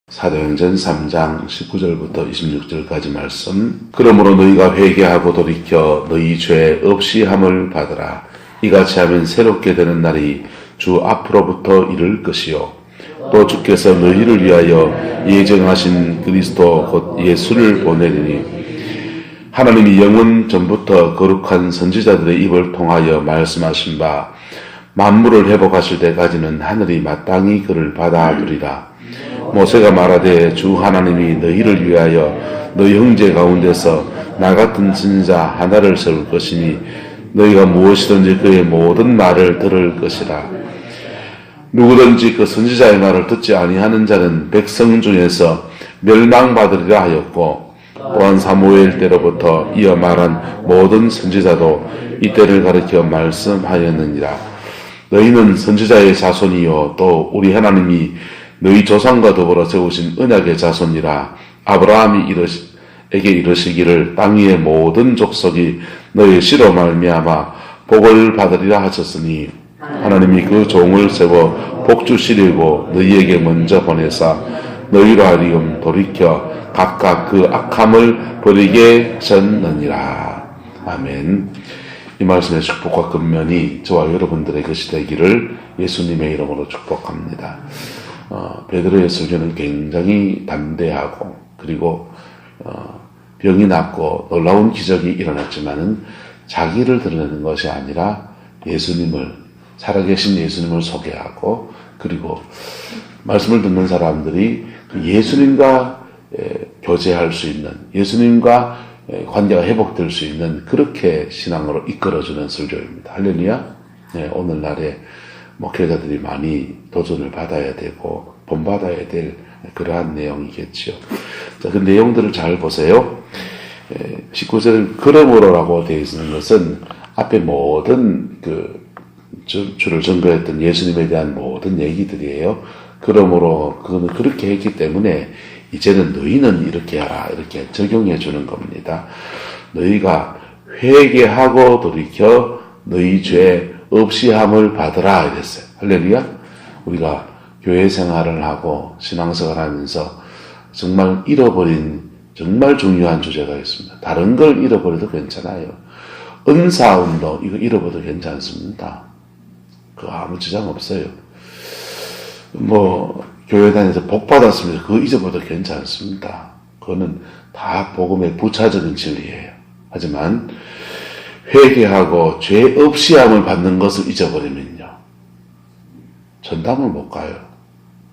사도행전 3장 19절부터 26절까지 말씀. 그러므로 너희가 회개하고 돌이켜 너희 죄 없이 함을 받으라. 이같이 하면 새롭게 되는 날이 주 앞으로부터 이를 것이요 또 주께서 너희를 위하여 예정하신 그리스도 곧 예수를 보내리니 하나님이 영원 전부터 거룩한 선지자들의 입을 통하여 말씀하신 바 만물을 회복하실 때까지는 하늘이 마땅히 그를 받아들이라. 모세가 말하되 주 하나님이 너희를 위하여 너희 형제 가운데서 나 같은 선지자 하나를 세울 것이니 너희가 무엇이든지 그의 모든 말을 들을 것이라. 누구든지 그 선지자의 말을 듣지 아니하는 자는 백성 중에서 멸망받으리라 하였고, 또한 사무엘 때로부터 이어 말한 모든 선지자도 이때를 가리켜 말씀하였느니라. 너희는 선지자의 자손이요 또 우리 하나님이 너희 조상과 더불어 세우신 언약의 자손이라. 아브라함이 에게 이르시기를 땅 위의 모든 족속이 너희 씨로 말미암아 복을 받으리라 하셨으니 하나님이 그 종을 세워 복 주시려고 너희에게 먼저 보내사 너희로 하여금 돌이켜 각각 그 악함을 버리게 하셨느니라. 아멘. 이 말씀의 축복과 근면이 저와 여러분들의 것이 되기를 예수님의 이름으로 축복합니다. 베드로의 설교는 굉장히 담대하고 그리고 병이 낫고 놀라운 기적이 일어났지만은 자기를 드러내는 것이 아니라 예수님을, 살아계신 예수님을 소개하고, 그리고 말씀을 듣는 사람들이 예수님과 교제할 수 있는, 예수님과 관계가 회복될 수 있는 그렇게 신앙으로 이끌어주는 설교입니다. 할렐루야. 네, 오늘날에 목회자들이 많이 도전을 받아야 되고 본받아야 될 그러한 내용이겠죠. 자, 그 내용들을 잘 보세요. 19절은 그러므로라고 되어 있는 것은 앞에 모든 주를 증거했던 예수님에 대한 모든 얘기들이에요. 그러므로 그거는 그렇게 했기 때문에 이제는 너희는 이렇게 하라, 이렇게 적용해 주는 겁니다. 너희가 회개하고 돌이켜 너희 죄 없이 함을 받으라 이랬어요. 할렐루야. 우리가 교회 생활을 하고 신앙생활을 하면서 정말 잃어버린 정말 중요한 주제가 있습니다. 다른 걸 잃어버려도 괜찮아요. 은사운동 이거 잃어버려도 괜찮습니다. 그거 아무 지장 없어요. 교회 다니면서 복 받았습니다. 그거 잊어버려도 괜찮습니다. 그거는 다 복음의 부차적인 진리예요. 하지만 회개하고 죄 없이 함을 받는 것을 잊어버리면요, 전당을 못 가요.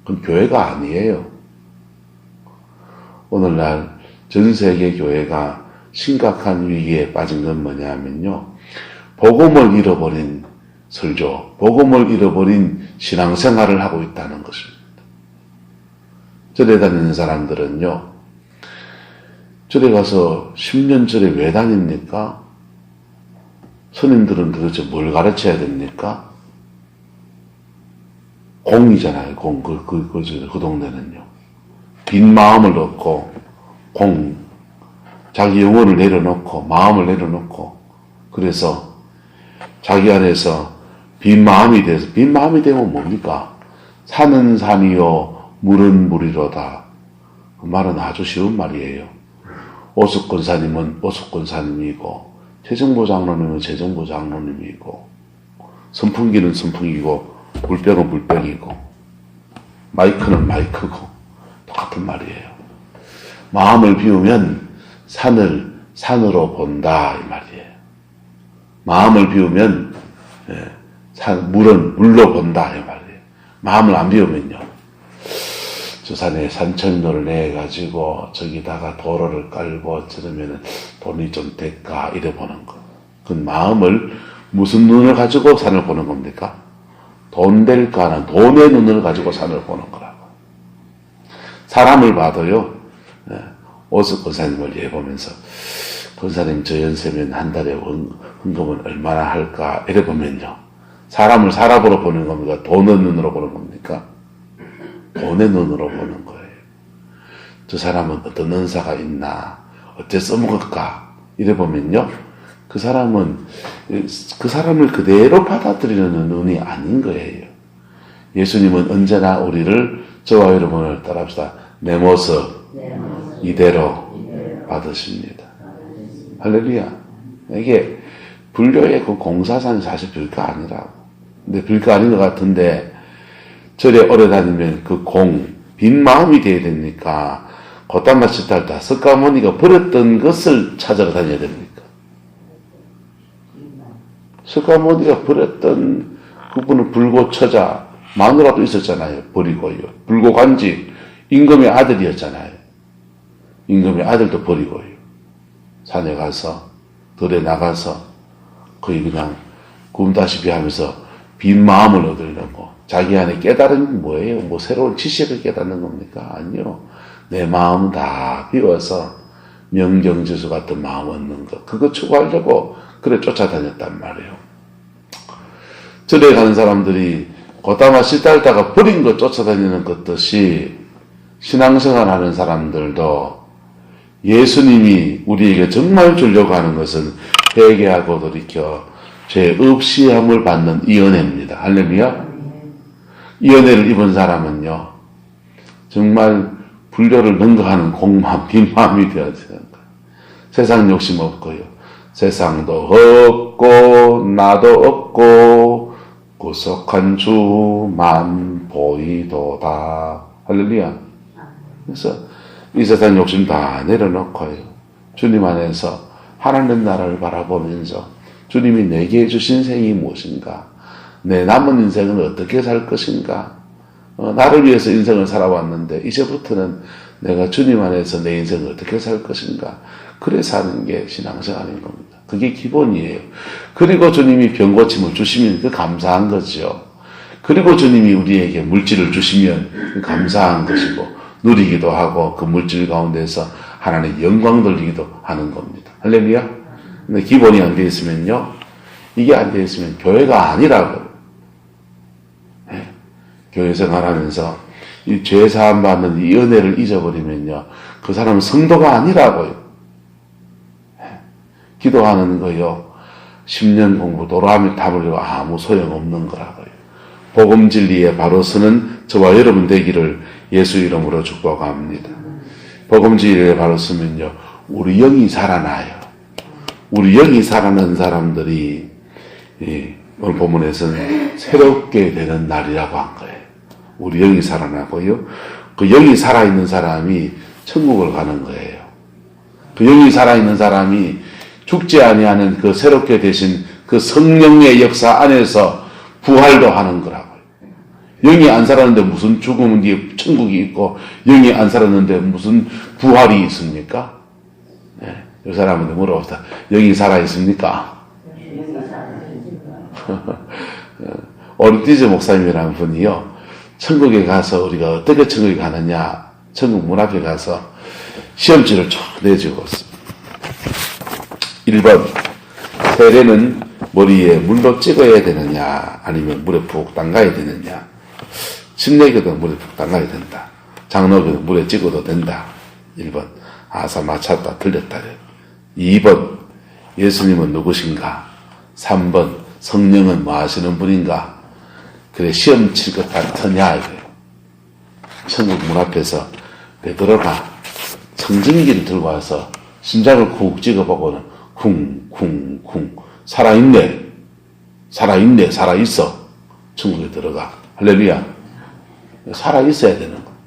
그건 교회가 아니에요. 오늘날 전 세계 교회가 심각한 위기에 빠진 건 뭐냐면요, 복음을 잃어버린 설교, 복음을 잃어버린 신앙생활을 하고 있다는 것입니다. 절에 다니는 사람들은요, 절에 가서 10년 절에 왜 다닙니까? 스님들은 도대체 뭘 가르쳐야 됩니까? 공이잖아요, 공. 그 동네는요. 빈 마음을 얻고, 자기 영혼을 내려놓고, 마음을 내려놓고, 그래서 자기 안에서 빈 마음이 되면 뭡니까? 산은 산이요, 물은 물이로다. 그 말은 아주 쉬운 말이에요. 오숙권사님은 오숙권사님이고, 최정보 장로님은 최정보 장로님이고, 선풍기는 선풍기고, 물병은 물병이고, 마이크는 마이크고, 똑같은 말이에요. 마음을 비우면 산을 산으로 본다 이 말이에요. 마음을 비우면 물은 물로 본다 이 말이에요. 마음을 안 비우면요, 저 산에 산책로를 내가지고 저기다가 도로를 깔고 저러면은 돈이 좀 될까 이래 보는 거. 그 마음을 무슨 눈을 가지고 산을 보는 겁니까? 돈 될까는 돈의 눈을 가지고 산을 보는 거라고. 사람을 봐도요, 오숙 권사님을 예보면서 권사님 저 연세면 한 달에 헌금은 얼마나 할까 이래 보면요, 사람을 사람으로 보는 겁니까? 돈의 눈으로 보는 겁니까? 돈의 눈으로 보는 거예요. 저 사람은 어떤 은사가 있나, 어째 써먹을까 이래 보면요, 그 사람은 그 사람을 그대로 받아들이는 눈이 아닌 거예요. 예수님은 언제나 우리를, 저와 여러분을 따라합시다, 내 모습 이대로 받으십니다. 할렐루야. 이게 불교의 그 공사상이 사실 별거 아니라고. 근데 별거 아닌 것 같은데 절에 오래 다니면 그 빈 마음이 돼야 되니까 걷다 시달 다 석가모니가 버렸던 것을 찾으러 다녀야 됩니까? 석가모니가 버렸던 그분은 불고처자 마누라도 있었잖아요. 버리고요. 불고간지 임금의 아들이었잖아요. 임금의 아들도 버리고요. 산에 가서 들에 나가서 거의 그냥 굶다시피 하면서 빈 마음을 얻으려고 자기 안에 깨달은 게 뭐예요? 뭐 새로운 지식을 깨닫는 겁니까? 아니요. 내 마음 다 비워서 명경지수 같은 마음 얻는 것 그거 추구하려고 그래 쫓아다녔단 말이에요. 절에 가는 사람들이 걷다마 시달다가 버린 것 쫓아다니는 것 듯이 신앙생활 하는 사람들도 예수님이 우리에게 정말 주려고 하는 것은 회개하고 돌이켜 죄 없이 함을 받는 이 은혜입니다. 할렐루야. 이 은혜를 입은 사람은요 정말 불교를 능가하는 공마음, 빈마음이 되어야 되는 거예요. 세상 욕심 없고요. 세상도 없고 나도 없고 구속한 주만 보이도다. 할렐루야. 그래서 이 세상 욕심 다 내려놓고요. 주님 안에서 하나님 나라를 바라보면서 주님이 내게 주신 생이 무엇인가? 내 남은 인생은 어떻게 살 것인가? 나를 위해서 인생을 살아왔는데 이제부터는 내가 주님 안에서 내 인생을 어떻게 살 것인가? 그래 사는 게 신앙생활인 겁니다. 그게 기본이에요. 그리고 주님이 병고침을 주시면 그 감사한 거죠. 그리고 주님이 우리에게 물질을 주시면 감사한 것이고 누리기도 하고 그 물질 가운데서 하나님의 영광 돌리기도 하는 겁니다. 할렐루야. 근데 기본이 안 되어 있으면요. 이게 안 되어 있으면 교회가 아니라고요. 네. 교회 생활하면서 이 죄 사함 받는 이 은혜를 잊어버리면요. 그 사람은 성도가 아니라고요. 네. 기도하는 거요. 10년 공부 도라미 답을 아무 소용없는 거라고요. 복음 진리에 바로 서는 저와 여러분 되기를 예수 이름으로 축복합니다. 복음 진리에 바로 서면요. 우리 영이 살아나요. 우리 영이 살아난 사람들이 오늘 본문에서는 새롭게 되는 날이라고 한 거예요. 우리 영이 살아나고요. 그 영이 살아있는 사람이 천국을 가는 거예요. 그 영이 살아있는 사람이 죽지 아니하는 그 새롭게 되신 그 성령의 역사 안에서 부활도 하는 거라고요. 영이 안 살았는데 무슨 죽음은 뒤에 천국이 있고 영이 안 살았는데 무슨 부활이 있습니까? 네. 이 사람한테 물어봅시다. 영이 살아있습니까? 오르티즈 목사님이라는 분이요. 천국에 가서 우리가 어떻게 천국에 가느냐. 천국 문 앞에 가서 시험지를 쭉 내주고 있습니다. 1번. 세례는 머리에 물로 찍어야 되느냐 아니면 물에 푹 담가야 되느냐. 침례교도 물에 푹 담가야 된다. 장로교도 물에 찍어도 된다. 1번. 아사 맞췄다 틀렸다. 2번. 예수님은 누구신가? 3번. 성령은 뭐 하시는 분인가? 그래 시험 칠 것 같으냐 이거예요. 천국 문 앞에서 베드로가 청진기를 들고 와서 심장을 쿡 찍어보고는 쿵쿵쿵 살아있네 살아있어 천국에 들어가. 할렐루야. 살아있어야 되는 거예요.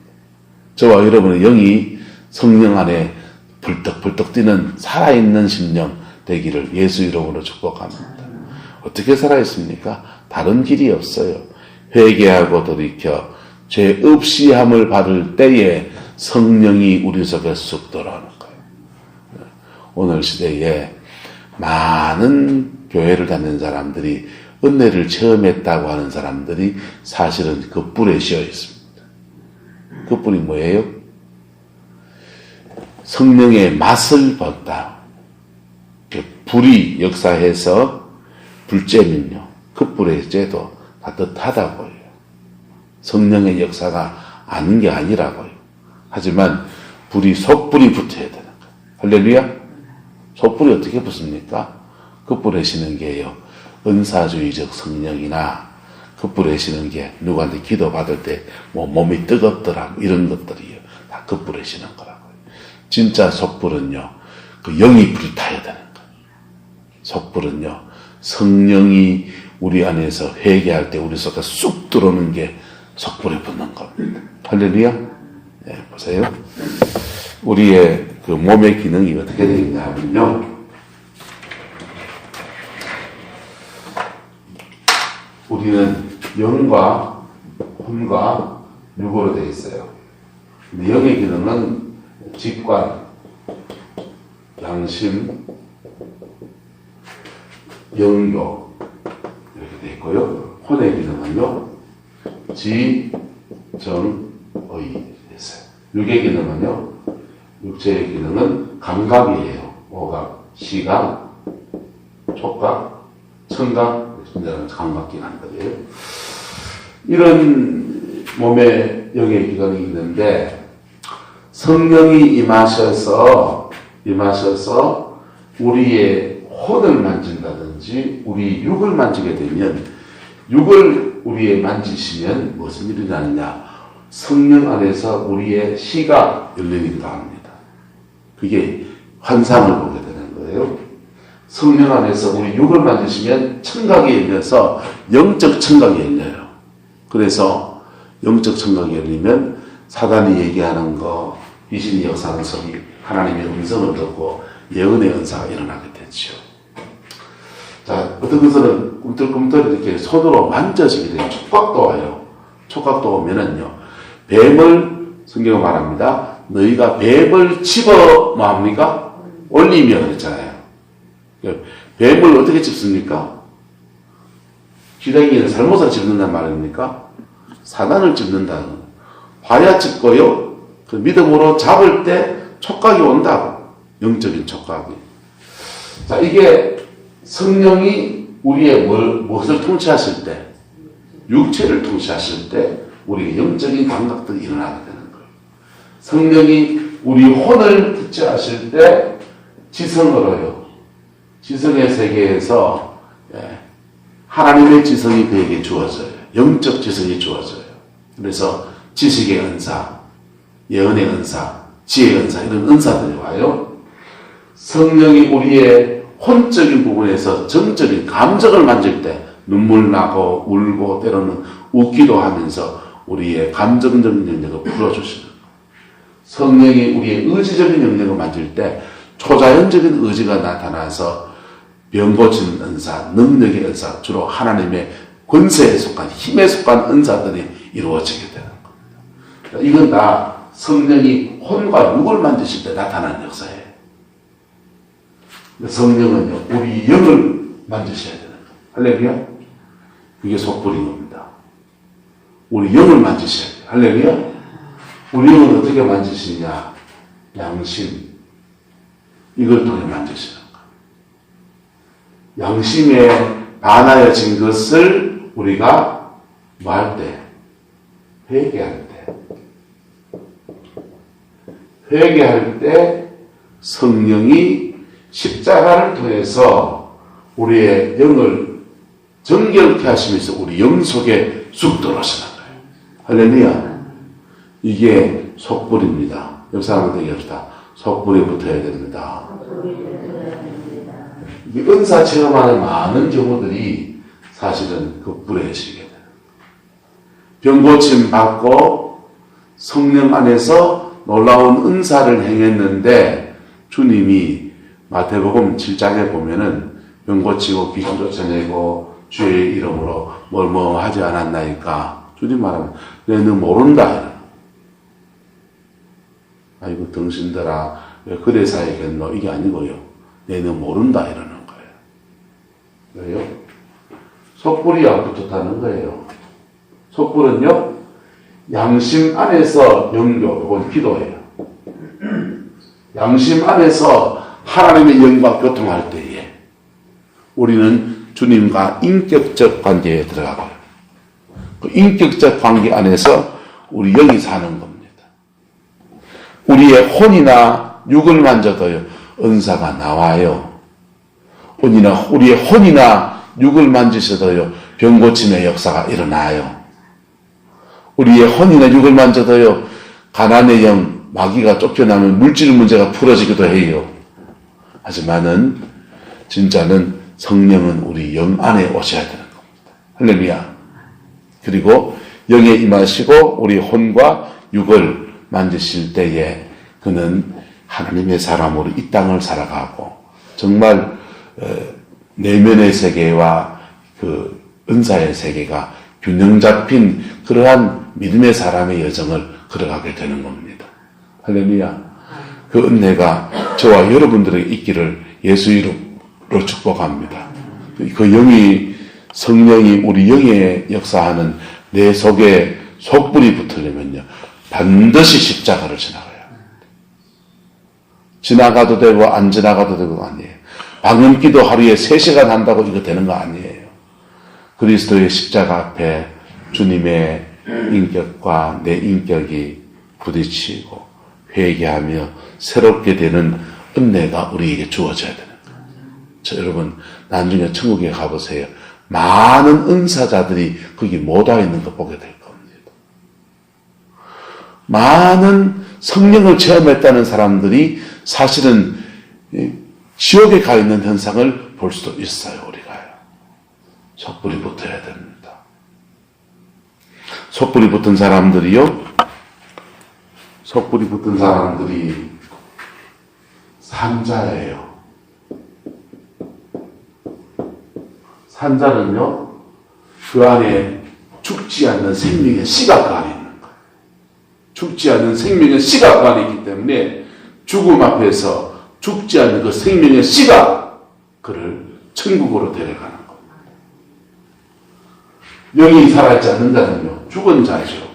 저와 여러분의 영이 성령 안에 불떡불떡 뛰는 살아있는 심령 되기를 예수 이름으로 축복합니다. 어떻게 살아있습니까? 다른 길이 없어요. 회개하고 돌이켜 죄 없이 함을 받을 때에 성령이 우리 속에 쑥 들어오는 거예요. 오늘 시대에 많은 교회를 다니는 사람들이 은혜를 체험했다고 하는 사람들이 사실은 그 뿔에 씌어 있습니다. 그 뿔이 뭐예요? 성령의 맛을 봤다. 불이 역사해서 불째면요. 그 뿔의 째도 따뜻하다고요. 성령의 역사가 아닌 게 아니라고요. 하지만 속불이 붙어야 되는 거예요. 할렐루야? 속불이 어떻게 붙습니까? 그 뿔에 시는 게요. 은사주의적 성령이나 그 뿔에 시는 게 누구한테 기도 받을 때 뭐 몸이 뜨겁더라 이런 것들이요. 다 그 뿌리시는 거라고요. 진짜 속불은요, 그 영이 불이 타야 되는 거예요. 속불은요, 성령이 우리 안에서 회개할 때 우리 속에 쑥 들어오는 게 속불에 붙는 겁니다. 할렐루야? 네, 보세요. 우리의 그 몸의 기능이 어떻게 되겠냐 하면요, 우리는 영과 혼과 육으로 되어 있어요. 근데 영의 기능은 직관, 양심, 영교 이렇게 되어 있고요. 혼의 기능은요, 지, 정, 의 됐어요. 육의 기능은요, 육체의 기능은 감각이에요. 오각, 시각, 촉각, 청각, 감각기관 거예요. 이런 몸에 영의 기관이 있는데 성령이 임하셔서 우리의 혼을 만진다든지 우리 육을 만지게 되면, 육을 우리의 만지시면 무슨 일이 나느냐, 성령 안에서 우리의 시가 열리기도 합니다. 그게 환상을 보게 되는 거예요. 성령 안에서 우리 육을 만지시면 청각이 열려서 영적 청각이 열려요. 그래서 영적 청각이 열리면 사단이 얘기하는 거, 귀신이 역사하는 소리, 하나님의 음성을 듣고 예언의 은사가 일어나게 되죠. 자, 어떤 것은 꿈틀꿈틀 이렇게 손으로 만져지게 돼요. 촉각도 와요. 촉각도 오면은요, 뱀을, 성경은 말합니다. 너희가 뱀을 집어 뭐 합니까? 올리며 그랬잖아요. 뱀을 어떻게 집습니까? 기레기는 잘못을 집는단 말입니까? 사단을 집는다는, 봐야 집고요. 그 믿음으로 잡을 때 촉각이 온다고. 영적인 촉각이. 자, 이게 성령이 우리의 무엇을 통치하실 때, 육체를 통치하실 때 우리의 영적인 감각들이 일어나게 되는 거예요. 성령이 우리 혼을 통치하실 때 지성으로요, 지성의 세계에서 하나님의 지성이 그에게 주어져요. 영적 지성이 주어져요. 그래서 지식의 은사, 예언의 은사, 지혜의 은사, 이런 은사들이 와요. 성령이 우리의 혼적인 부분에서 정적인 감정을 만질 때 눈물 나고 울고 때로는 웃기도 하면서 우리의 감정적인 영역을 풀어주시는 거예요. 성령이 우리의 의지적인 영역을 만질 때 초자연적인 의지가 나타나서 병 고치는 은사, 능력의 은사, 주로 하나님의 권세에 속한, 힘에 속한 은사들이 이루어지게 되는 겁니다. 이건 다 성령이 혼과 육을 만드실 때 나타나는 역사예요. 성령은요, 우리 영을 만드셔야 되는 거예요. 할렐루야? 그게 속불인 겁니다. 우리 영을 만드셔야 돼요. 할렐루야? 우리 영을 어떻게 만드시냐? 양심, 이걸 통해 만드시는 거예요. 양심에 반하여진 것을 우리가 뭐 할 때? 회개할 때. 회개할 때 성령이 십자가를 통해서 우리의 영을 정결케 하시면서 우리 영 속에 쑥 들어오시는 거예요. 할렐루야. 이게 속불입니다. 역사를 되게 합시다. 속불에 붙어야 됩니다. 이 은사 체험하는 많은 경우들이 사실은 그 불에 시게 돼요. 병고침 받고 성령 안에서 놀라운 은사를 행했는데 주님이 마태복음 7장에 보면은 병고치고 귀신 쫓아내고 주의 이름으로 뭐 하지 않았나이까. 주님 말하면 너는 모른다. 아이고 등신들아 왜 그래 사야겠노. 이게 아니고요. 너는 모른다 이러는 거예요. 왜요? 속불이 안 붙었다는 거예요. 속불은요, 양심 안에서 영교, 이건 기도예요. 양심 안에서 하나님의 영과 교통할 때에 우리는 주님과 인격적 관계에 들어가고요. 그 인격적 관계 안에서 우리 영이 사는 겁니다. 우리의 혼이나 육을 만져도요, 은사가 나와요. 우리의 혼이나 육을 만지셔도요, 병고침의 역사가 일어나요. 우리의 혼이나 육을 만져도요, 가난의 영, 마귀가 쫓겨나면 물질 문제가 풀어지기도 해요. 하지만은 진짜는 성령은 우리 영 안에 오셔야 되는 겁니다. 할렐루야. 그리고 영에 임하시고 우리 혼과 육을 만지실 때에 그는 하나님의 사람으로 이 땅을 살아가고 정말 내면의 세계와 그 은사의 세계가 균형 잡힌 그러한 믿음의 사람의 여정을 걸어가게 되는 겁니다. 할렐루야. 그 은혜가 저와 여러분들에게 있기를 예수 이름으로 축복합니다. 그 영이 성령이 우리 영에 역사하는 내 속에 속불이 붙으려면요 반드시 십자가를 지나가야 합니다. 지나가도 되고 안 지나가도 되고 아니에요. 방언기도 하루에 3시간 한다고 이거 되는 거 아니에요. 그리스도의 십자가 앞에 주님의 인격과 내 인격이 부딪히고 회개하며 새롭게 되는 은혜가 우리에게 주어져야 되는 거예요. 저 여러분 나중에 천국에 가보세요. 많은 은사자들이 거기 못 와 있는 거 보게 될 겁니다. 많은 성령을 체험했다는 사람들이 사실은 지옥에 가 있는 현상을 볼 수도 있어요. 우리가요. 속불이 붙어야 됩니다. 속불이 붙은 사람들이요. 속불이 붙은 사람들이 산자예요. 산자는요, 그 안에 죽지 않는 생명의 씨가 안에 있는 거예요. 죽지 않는 생명의 씨가 안에 있기 때문에 죽음 앞에서 죽지 않는 그 생명의 씨가 그를 천국으로 데려가는 겁니다. 영이 살아있지 않는 자는요, 죽은 자죠.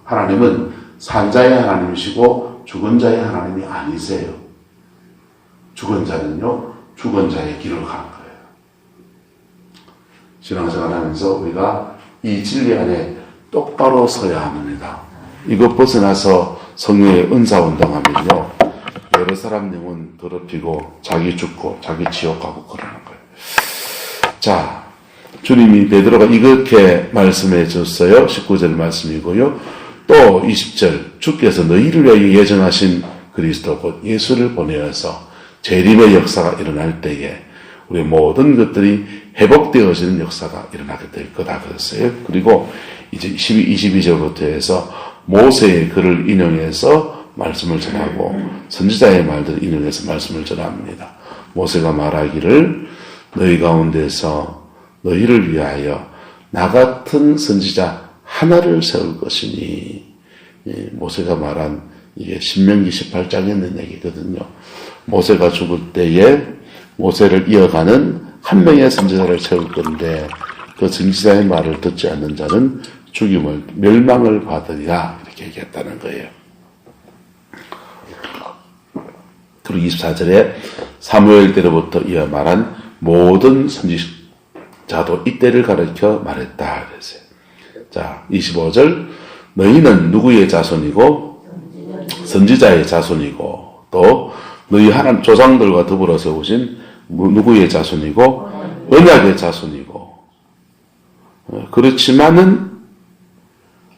하나님은 산자의 하나님이시고 죽은 자의 하나님이 아니세요. 죽은 자는요, 죽은 자의 길을 가는 거예요. 신앙생활 하면서 우리가 이 진리 안에 똑바로 서야 합니다. 이것 벗어나서 성령의 은사 운동하면요, 여러 사람 영혼 더럽히고 자기 죽고 자기 지옥 가고 그러는 거예요. 자, 주님이 베드로가 이렇게 말씀해 줬어요. 19절 말씀이고요. 또 20절 주께서 너희를 위하여 예정하신 그리스도 곧 예수를 보내어서 재림의 역사가 일어날 때에 우리 모든 것들이 회복되어지는 역사가 일어나게 될 거다 그랬어요. 그리고 이제 22절부터 해서 모세의 글을 인용해서 말씀을 전하고 선지자의 말들을 인용해서 말씀을 전합니다. 모세가 말하기를 너희 가운데서 너희를 위하여 나 같은 선지자 하나를 세울 것이니, 모세가 말한 이게 신명기 18장에 있는 얘기거든요. 모세가 죽을 때에 모세를 이어가는 한 명의 선지자를 세울 건데 그 선지자의 말을 듣지 않는 자는 죽임을 멸망을 받으리라 이렇게 얘기했다는 거예요. 그리고 24절에 사무엘 때로부터 이어 말한 모든 선지자도 이때를 가르쳐 말했다 그랬어요. 자, 25절 너희는 누구의 자손이고 선지자의 자손이고 또 너희 하나님 조상들과 더불어 세우신 누구의 자손이고 언약의 자손이고, 그렇지만은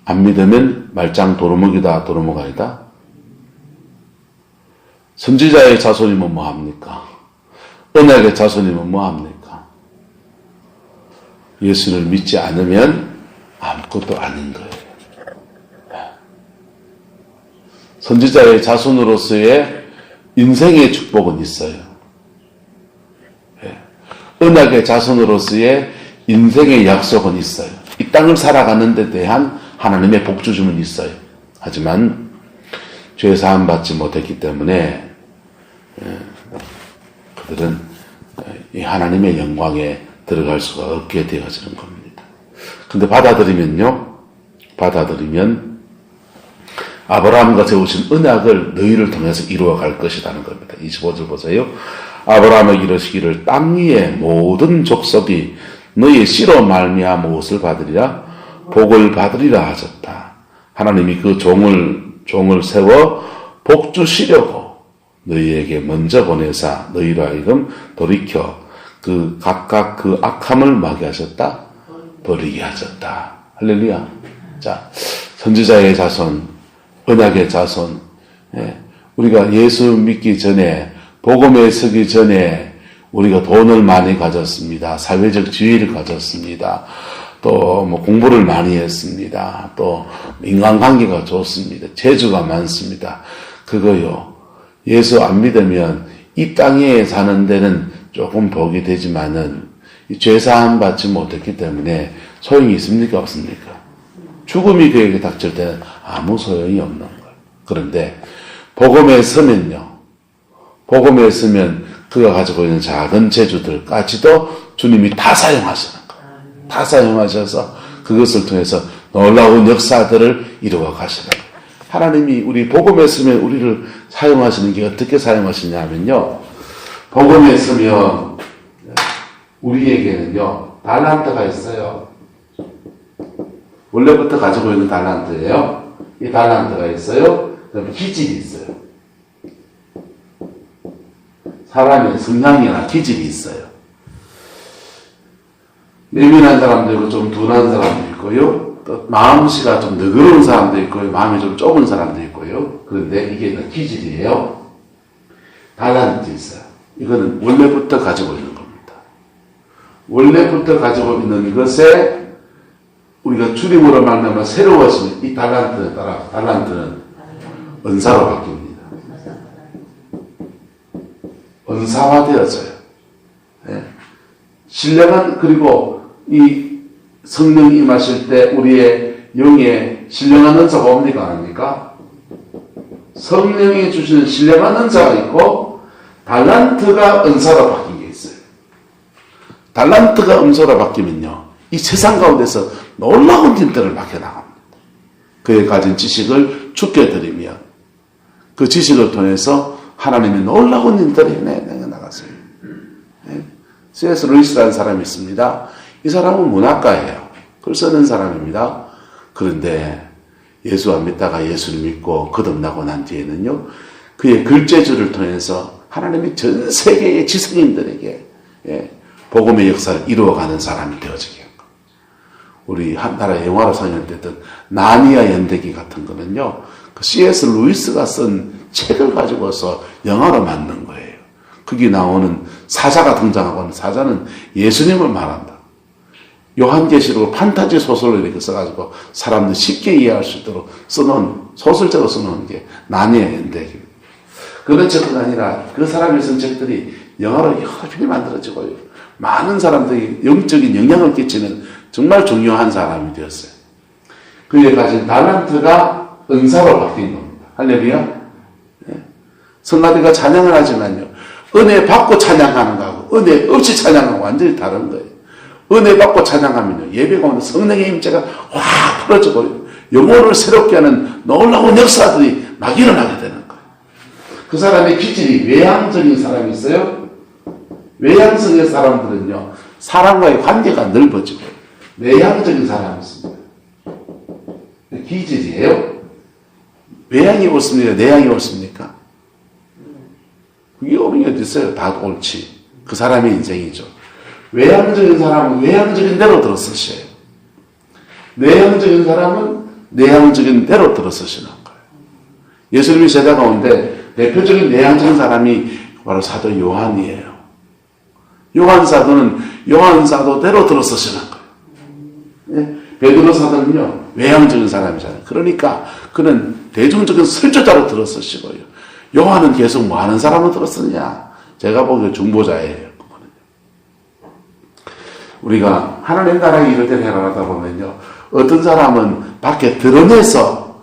안 믿으면 말짱 도루묵이다 도루묵 아니다. 선지자의 자손이면 뭐합니까? 언약의 자손이면 뭐합니까? 예수를 믿지 않으면 아무것도 아닌 거예요. 선지자의 자손으로서의 인생의 축복은 있어요. 언약의 자손으로서의 인생의 약속은 있어요. 이 땅을 살아가는 데 대한 하나님의 복주심은 있어요. 하지만 죄 사함 받지 못했기 때문에 그들은 이 하나님의 영광에 들어갈 수가 없게 되어지는 겁니다. 근데 받아들이면 아브라함과 세우신 언약을 너희를 통해서 이루어갈 것이라는 겁니다. 25절 보세요. 아브라함에게 이르시기를 땅 위의 모든 족속이 너희의 씨로 말미암아 무엇을 받으리라? 복을 받으리라 하셨다. 하나님이 그 종을 세워 복 주시려고 너희에게 먼저 보내사 너희로 하여금 돌이켜 그 각각 그 악함을 마게 하셨다? 버리게 하셨다. 할렐루야. 자, 선지자의 자손, 언약의 자손, 우리가 예수 믿기 전에, 복음에 서기 전에 우리가 돈을 많이 가졌습니다. 사회적 지위를 가졌습니다. 또 뭐 공부를 많이 했습니다. 또 인간관계가 좋습니다. 재주가 많습니다. 그거요. 예수 안 믿으면 이 땅에 사는 데는 조금 복이 되지만은 죄사함 받지 못했기 때문에 소용이 있습니까? 없습니까? 죽음이 그에게 닥칠 때는 아무 소용이 없는 거예요. 그런데 복음에 서면요. 복음에 서면 그가 가지고 있는 작은 재주들까지도 주님이 다 사용하시는 거예요. 다 사용하셔서 그것을 통해서 놀라운 역사들을 이루어 가시는 거예요. 하나님이 우리 복음에 서면 우리를 사용하시는 게 어떻게 사용하시냐 하면요. 복음에 서면 우리에게는요. 달란트가 있어요. 원래부터 가지고 있는 달란트예요. 이 달란트가 있어요. 그다음에 기질이 있어요. 사람의 성향이나 기질이 있어요. 예민한 사람도 있고 좀 둔한 사람도 있고요. 또 마음씨가 좀 너그러운 사람도 있고요. 마음이 좀 좁은 사람도 있고요. 그런데 이게 다 기질이에요. 달란트 있어요. 이거는 원래부터 가지고 있는 겁니다. 원래부터 가지고 있는 것에 우리가 주님으로 만나면 새로워지는 이 달란트에 따라 달란트는 은사로 바뀝니다. 은사화되어져요. 네. 신령한, 그리고 이 성령이 임하실 때 우리의 영에 신령한 은사가 옵니까? 안 합니까? 성령이 주시는 신령한 은사가 있고 달란트가 은사로 바뀐 게 있어요. 달란트가 은사로 바뀌면요. 이 세상 가운데서 놀라운 일들을 맡겨나갑니다. 그에 가진 지식을 주께 드리며 그 지식을 통해서 하나님이 놀라운 일들을 해내나갔어요. C.S. 루이스라는 사람이 있습니다. 이 사람은 문학가예요. 글 쓰는 사람입니다. 그런데 예수 안 믿다가 예수를 믿고 거듭나고 난 뒤에는요. 그의 글재주를 통해서 하나님이 전 세계의 지성인들에게 복음의 역사를 이루어가는 사람이 되어지게 한 거예요. 우리 한나라 영화로 상영됐던 나니아 연대기 같은 거는요. 그 C.S. 루이스가 쓴 책을 가지고서 영화로 만든 거예요. 거기 나오는 사자가 등장하고 사자는 예수님을 말한다. 요한계시록 판타지 소설을 이렇게 써가지고 사람들이 쉽게 이해할 수 있도록 써놓은, 소설적으로 써놓은 게 나니아 연대기입니다. 그런 책은 아니라 그 사람이 쓴 책들이 영화로 여러 편이 만들어지고요. 많은 사람들이 영적인 영향을 끼치는 정말 중요한 사람이 되었어요. 그에 가진 달란트가 은사로 바뀐 겁니다. 할렐루야. 성가대가 찬양을 하지만요. 은혜 받고 찬양하는 거하고 은혜 없이 찬양하고 완전히 다른 거예요. 은혜 받고 찬양하면요. 예배 가운데 성령의 임재가 확 풀어지고 영혼을 새롭게 하는 놀라운 역사들이 막 일어나게 되는 거예요. 그 사람의 기질이 외향적인 사람이 있어요. 외향적인 사람들은요. 사람과의 관계가 넓어지고 내향적인 사람이 있습니다. 기질이에요. 외향이 옳습니까? 내향이 옳습니까? 그게 옳은 게 어디 있어요? 다 옳지. 그 사람의 인생이죠. 외향적인 사람은 외향적인 대로 들어 쓰셔요. 내향적인 사람은 내향적인 대로 들어 쓰시는 거예요. 예수님의 제자 가운데 대표적인 내향적인 사람이 바로 사도 요한이에요. 요한 사도는 요한 사도대로 들어 쓰시는 거예요. 베드로 사도는요, 외향적인 사람이잖아요. 그러니까 그는 대중적인 설교자로 들어 쓰시고요. 요한은 계속 뭐 하는 사람을 들어 쓰느냐? 제가 보기엔 중보자예요. 우리가 하나님 나라의 일을 해나가다 보면요. 어떤 사람은 밖에 드러내서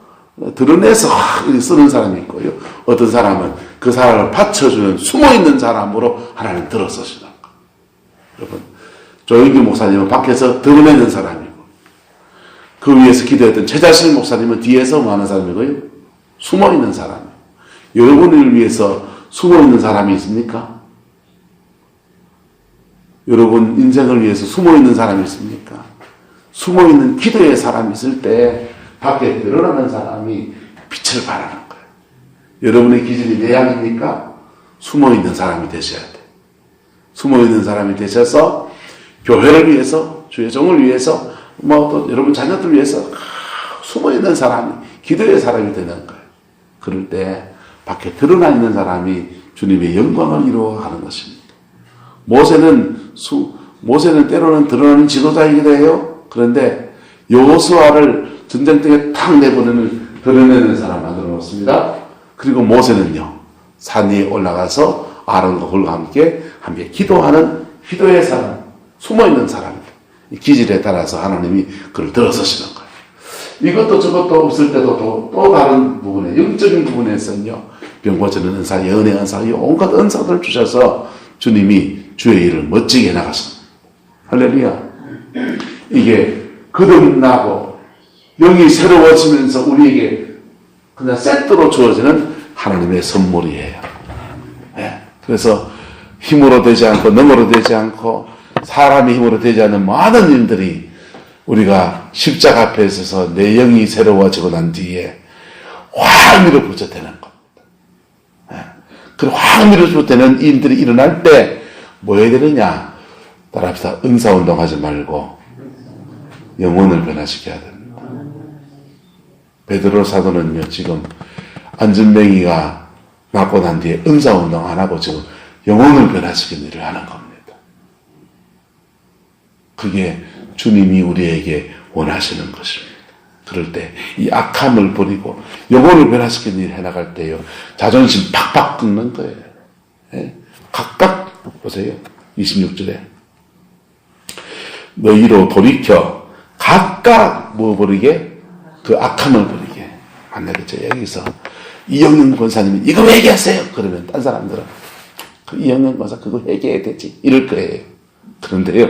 쓰는 사람이 있고요. 어떤 사람은 그 사람을 받쳐주는 숨어있는 사람으로 하나님 들어 쓰시는 거예요. 여러분, 조영기 목사님은 밖에서 드러내는 사람이고 그 위에서 기도했던 최자실 목사님은 뒤에서 뭐 하는 사람이고요. 숨어있는 사람이에요. 여러분을 위해서 숨어있는 사람이 있습니까? 여러분 인생을 위해서 숨어있는 사람이 있습니까? 숨어있는 기도의 사람이 있을 때 밖에 드러나는 사람이 빛을 발하는 거예요. 여러분의 기질이 내향입니까? 숨어있는 사람이 되셔야 돼요. 숨어있는 사람이 되셔서 교회를 위해서, 주의 종을 위해서, 뭐 또 여러분 자녀들 위해서 숨어있는 사람이, 기도의 사람이 되는 거예요. 그럴 때 밖에 드러나 있는 사람이 주님의 영광을 이루어가는 것입니다. 모세는 때로는 드러나는 지도자이기도 해요. 그런데 여호수아를 전쟁터에 탁 드러내는 사람 만들어 놓습니다. 그리고 모세는요, 산 위에 올라가서 아론과 홀과 함께 기도하는 기도의 사람, 숨어있는 사람입니다. 기질에 따라서 하나님이 그를 들어서시는 거예요. 이것도 저것도 없을 때도 또 다른 부분에, 영적인 부분에서는요, 병 고치는 은사, 예언의 은사, 온갖 은사들을 주셔서 주님이 주의 일을 멋지게 나가십니다. 할렐루야. 이게 거듭나고 영이 새로워지면서 우리에게 그냥 세트로 주어지는 하나님의 선물이에요. 네. 그래서 힘으로 되지 않고 능으로 되지 않고 사람의 힘으로 되지 않는 많은 일들이 우리가 십자가 앞에 있어서 내 영이 새로워지고 난 뒤에 확 밀어붙여되는 겁니다. 네. 그 확 밀어붙여되는 일들이 일어날 때 뭐 해야 되느냐? 따라합시다. 은사운동 하지 말고 영혼을 변화시켜야 됩니다. 베드로 사도는요, 지금 안전뱅이가 맞고 난 뒤에 은사운동 안 하고 지금 영혼을 변화시키는 일을 하는 겁니다. 그게 주님이 우리에게 원하시는 것입니다. 그럴 때 이 악함을 버리고 영혼을 변화시키는 일을 해나갈 때요, 자존심 팍팍 긁는 거예요. 예? 각각 보세요. 26절에 너희로 돌이켜 각각 뭐 버리게? 그 악함을 버리게. 안 되겠죠. 여기서 이영영 권사님이 이거 회개하세요. 그러면 딴 사람들은 그 이영영 권사 그거 회개해야 되지 이럴 거예요. 그런데요,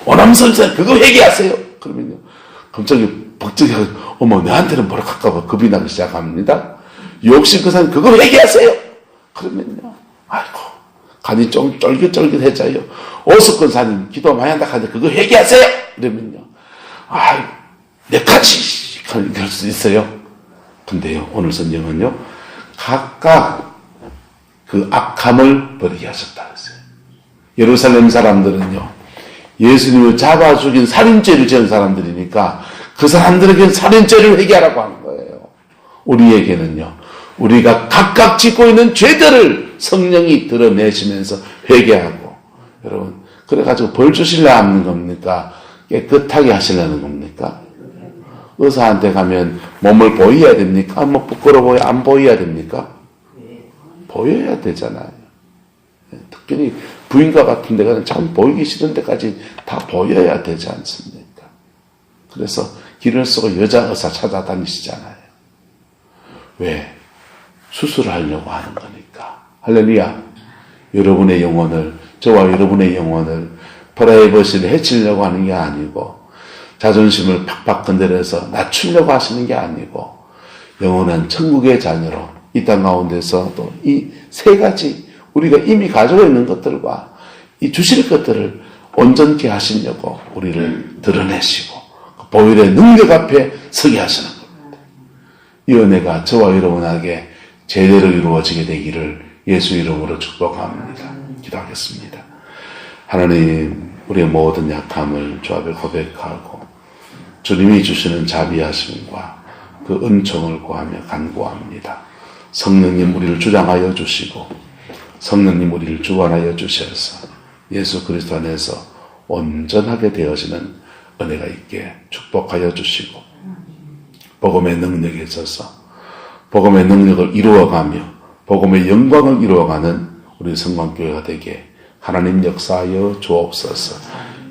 오남선사 그거 회개하세요. 그러면요, 갑자기 박정희가 어머 내한테는 뭐라 할까봐 겁이 나기 시작합니다. 욕심 그 사람 그거 회개하세요. 그러면요, 아이고 간이 좀 쫄깃쫄깃해져요. 오석권사님 기도 많이 한다 하는데 그거 회개하세요. 이러면요, 아이 내까지 그럴 수 있어요. 근데요, 오늘 성경은요, 각각 그 악함을 버리게 하셨다 그랬어요. 예루살렘 사람들은요, 예수님을 잡아 죽인 살인죄를 지은 사람들이니까 그 사람들에게는 살인죄를 회개하라고 하는 거예요. 우리에게는요, 우리가 각각 짓고 있는 죄들을 성령이 드러내시면서 회개하고, 여러분, 그래가지고 벌 주실라 하는 겁니까? 깨끗하게 하시려는 겁니까? 의사한테 가면 몸을 보여야 됩니까? 뭐 부끄러워야 안 보여야 됩니까? 보여야 되잖아요. 특별히 부인과 같은 데가 참 보이기 싫은 데까지 다 보여야 되지 않습니까? 그래서 길을 쓰고 여자 의사 찾아다니시잖아요. 왜? 수술을 하려고 하는 거니까. 할렐루야. 여러분의 영혼을, 저와 여러분의 영혼을 프라이버시를 해치려고 하는 게 아니고, 자존심을 팍팍 건드려서 낮추려고 하시는 게 아니고, 영원한 천국의 자녀로 이 땅 가운데서 또 이 세 가지 우리가 이미 가지고 있는 것들과 이 주실 것들을 온전케 하시려고 우리를 드러내시고 보혈의 능력 앞에 서게 하시는 겁니다. 이 은혜가 저와 여러분에게 제대로 이루어지게 되기를 예수 이름으로 축복합니다. 기도하겠습니다. 하나님, 우리의 모든 약함을 주 앞에 고백하고 주님이 주시는 자비하심과 그 은총을 구하며 간구합니다. 성령님 우리를 주장하여 주시고 성령님 우리를 주관하여 주셔서 예수 그리스도 안에서 온전하게 되어지는 은혜가 있게 축복하여 주시고, 복음의 능력에 있어서 복음의 능력을 이루어가며 복음의 영광을 이루어가는 우리 성광교회가 되게 하나님 역사하여 주옵소서.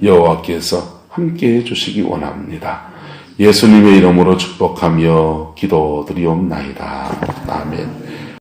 여호와께서 함께해 주시기 원합니다. 예수님의 이름으로 축복하며 기도드리옵나이다. 아멘.